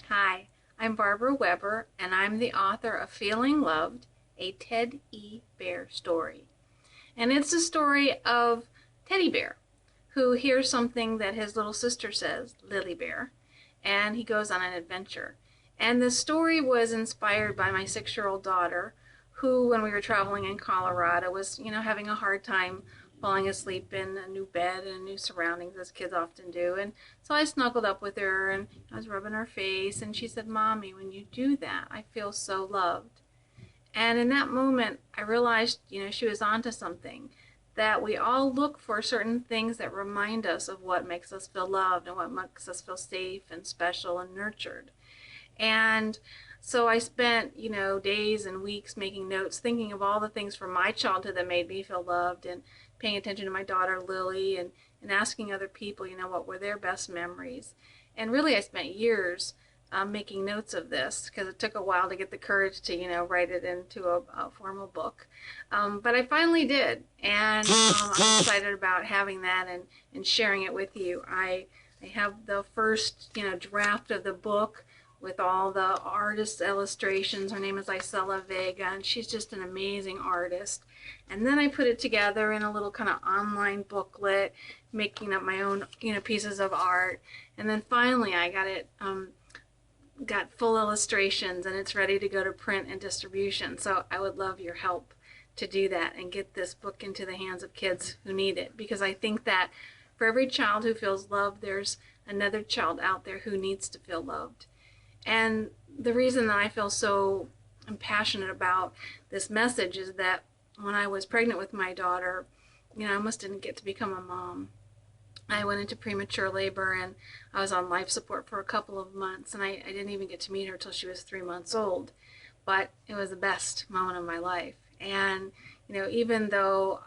Hi, I'm Barbara Weber, and I'm the author of Feeling Loved, a Ted E. Bear story. And it's a story of Teddy Bear, who hears something that his little sister says, Lily Bear, and he goes on an adventure. And the story was inspired by my 6-year-old daughter, who, when we were traveling in Colorado, was, having a hard time falling asleep in a new bed and new surroundings, as kids often do. And so I snuggled up with her and I was rubbing her face, and she said, "Mommy, when you do that, I feel so loved." And in that moment, I realized, she was onto something. That we all look for certain things that remind us of what makes us feel loved and what makes us feel safe and special and nurtured. And so I spent, days and weeks making notes, thinking of all the things from my childhood that made me feel loved, and paying attention to my daughter Lily, and asking other people, what were their best memories. And really I spent years making notes of this, because it took a while to get the courage to, write it into a formal book. But I finally did, and I'm excited about having that and sharing it with you. I have the first, draft of the book with all the artist illustrations. Her name is Isela Vega, and she's just an amazing artist. And then I put it together in a little kind of online booklet, making up my own, pieces of art. And then finally I got it, got full illustrations, and it's ready to go to print and distribution. So I would love your help to do that and get this book into the hands of kids who need it, because I think that for every child who feels loved, there's another child out there who needs to feel loved. And the reason that I feel so passionate about this message is that when I was pregnant with my daughter, I almost didn't get to become a mom. I went into premature labor, and I was on life support for a couple of months, and I didn't even get to meet her till she was 3 months old. But it was the best moment of my life. And, even though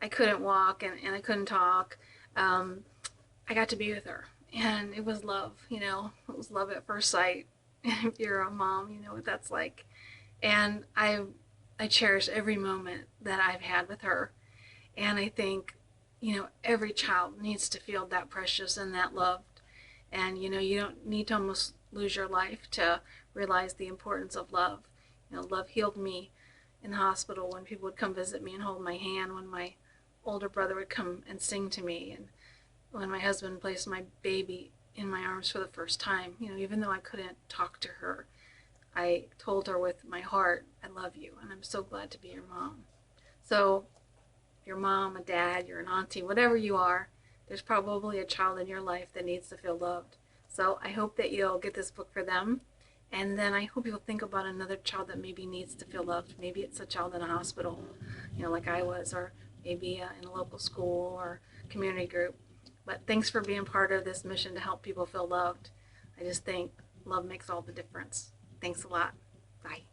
I couldn't walk and I couldn't talk, I got to be with her. And it was love, it was love at first sight. If you're a mom, you know what that's like. And I cherish every moment that I've had with her. And I think, every child needs to feel that precious and that loved. And, you don't need to almost lose your life to realize the importance of love. Love healed me in the hospital when people would come visit me and hold my hand, when my older brother would come and sing to me, and when my husband placed my baby in my arms for the first time. Even though I couldn't talk to her, I told her with my heart, "I love you, and I'm so glad to be your mom." So if you're a mom, a dad, you're an auntie, whatever you are, there's probably a child in your life that needs to feel loved. So I hope that you'll get this book for them, and then I hope you'll think about another child that maybe needs to feel loved. Maybe it's a child in a hospital, like I was, or maybe in a local school or community group. But thanks for being part of this mission to help people feel loved. I just think love makes all the difference. Thanks a lot. Bye.